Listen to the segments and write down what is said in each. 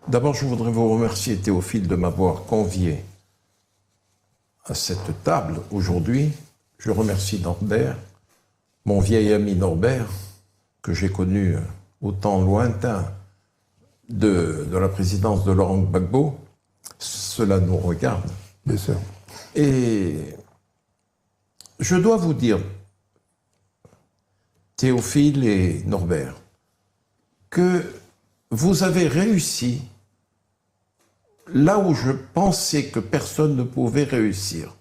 D'abord, je voudrais vous remercier, Théophile, de m'avoir convié à cette table aujourd'hui. Je remercie Norbert, mon vieil ami Norbert, que j'ai connu au temps lointain de la présidence de Laurent Gbagbo. Cela nous regarde. Bien sûr. Et je dois vous dire, Théophile et Norbert, que vous avez réussi là où je pensais que personne ne pouvait réussir,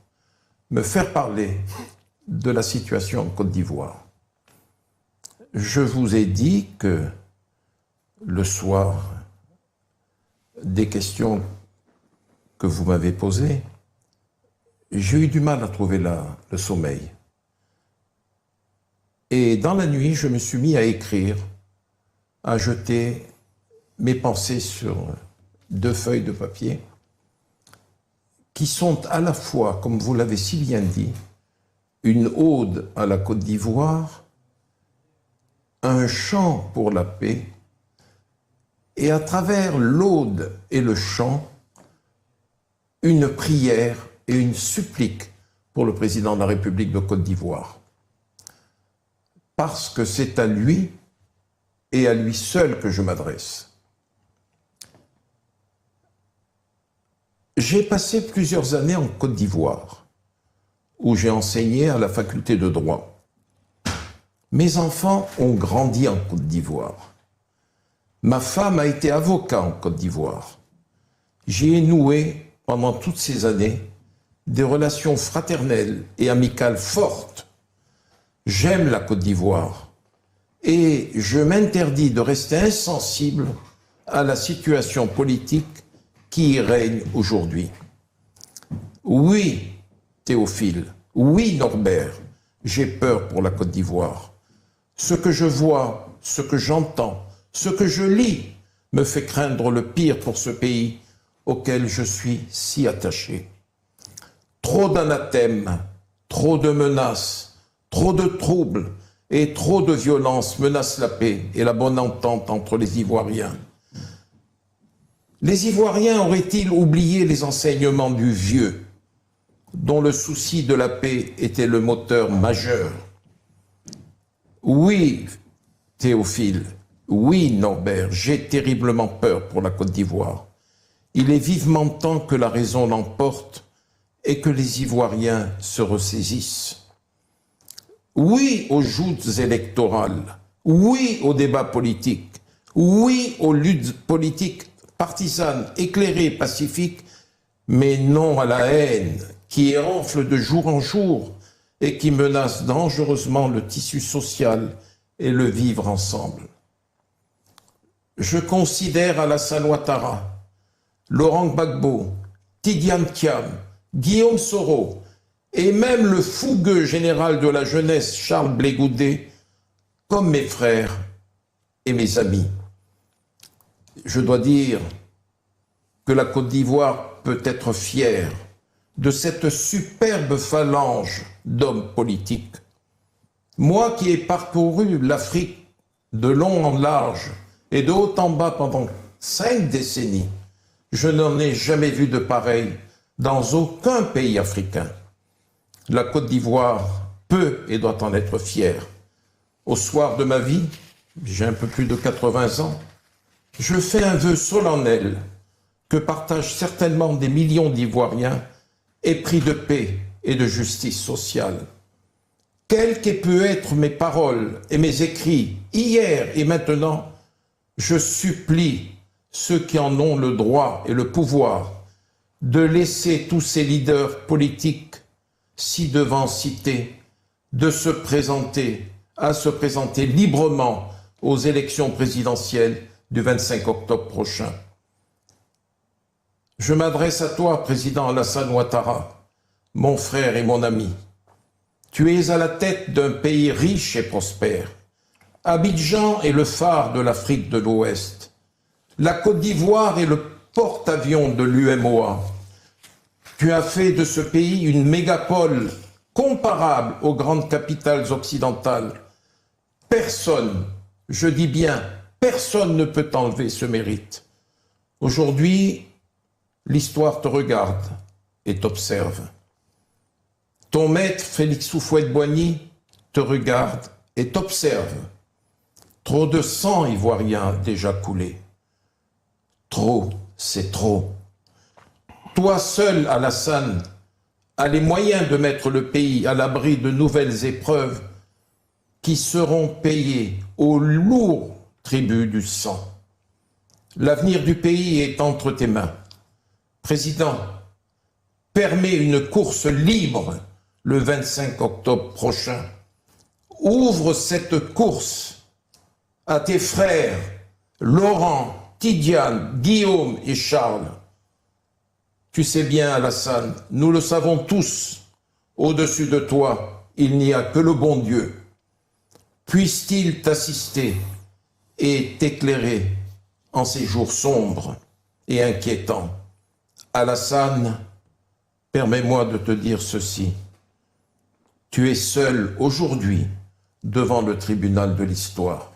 me faire parler de la situation en Côte d'Ivoire. Je vous ai dit que le soir, des questions que vous m'avez posées, j'ai eu du mal à trouver le sommeil. Et dans la nuit, je me suis mis à écrire, à jeter mes pensées sur 2 feuilles de papier qui sont à la fois, comme vous l'avez si bien dit, une ode à la Côte d'Ivoire, un chant pour la paix, et à travers l'ode et le chant, une prière et une supplique pour le président de la République de Côte d'Ivoire. Parce que c'est à lui et à lui seul que je m'adresse. J'ai passé plusieurs années en Côte d'Ivoire, où j'ai enseigné à la faculté de droit. Mes enfants ont grandi en Côte d'Ivoire. Ma femme a été avocat en Côte d'Ivoire. J'y ai noué, pendant toutes ces années, des relations fraternelles et amicales fortes. J'aime la Côte d'Ivoire et je m'interdis de rester insensible à la situation politique qui y règne aujourd'hui. Oui, Théophile, oui, Norbert, j'ai peur pour la Côte d'Ivoire. Ce que je vois, ce que j'entends, ce que je lis me fait craindre le pire pour ce pays auquel je suis si attaché. Trop d'anathèmes, trop de menaces, trop de troubles et trop de violence menacent la paix et la bonne entente entre les Ivoiriens. Les Ivoiriens auraient-ils oublié les enseignements du vieux, dont le souci de la paix était le moteur majeur? Oui, Théophile, oui, Norbert, j'ai terriblement peur pour la Côte d'Ivoire. Il est vivement temps que la raison l'emporte et que les Ivoiriens se ressaisissent. Oui aux joutes électorales, oui aux débats politiques, oui aux luttes politiques partisanes, éclairées et pacifiques, mais non à la haine qui enfle de jour en jour et qui menace dangereusement le tissu social et le vivre ensemble. Je considère Alassane Ouattara, Laurent Gbagbo, Tidiane Thiam, Guillaume Soro et même le fougueux général de la jeunesse Charles Blé Goudet comme mes frères et mes amis. Je dois dire que la Côte d'Ivoire peut être fière de cette superbe phalange d'hommes politiques. Moi qui ai parcouru l'Afrique de long en large et de haut en bas pendant 5 décennies, je n'en ai jamais vu de pareil dans aucun pays africain. La Côte d'Ivoire peut et doit en être fière. Au soir de ma vie, j'ai un peu plus de 80 ans, je fais un vœu solennel que partagent certainement des millions d'Ivoiriens épris de paix et de justice sociale. Quelles qu'aient pu être mes paroles et mes écrits hier et maintenant, je supplie ceux qui en ont le droit et le pouvoir de laisser tous ces leaders politiques ci-devant cités à se présenter librement aux élections présidentielles du 25 octobre prochain. Je m'adresse à toi, président Alassane Ouattara, mon frère et mon ami. Tu es à la tête d'un pays riche et prospère. Abidjan est le phare de l'Afrique de l'Ouest. La Côte d'Ivoire est le porte-avions de l'UMOA. Tu as fait de ce pays une mégapole comparable aux grandes capitales occidentales. Personne, je dis bien, personne ne peut enlever ce mérite. Aujourd'hui, l'histoire te regarde et t'observe. Ton maître, Félix Houphouët-Boigny, te regarde et t'observe. Trop de sang ivoirien déjà coulé. Trop, c'est trop. Toi seul, Alassane, as les moyens de mettre le pays à l'abri de nouvelles épreuves qui seront payées au lourd tribut du sang. L'avenir du pays est entre tes mains. Président, permets une course libre le 25 octobre prochain. Ouvre cette course à tes frères Laurent, Tidiane, Guillaume et Charles. Tu sais bien, Alassane, nous le savons tous, au-dessus de toi, il n'y a que le bon Dieu. Puisse-t-il t'assister et t'éclairer en ces jours sombres et inquiétants. Alassane, permets-moi de te dire ceci. Tu es seul aujourd'hui devant le tribunal de l'histoire.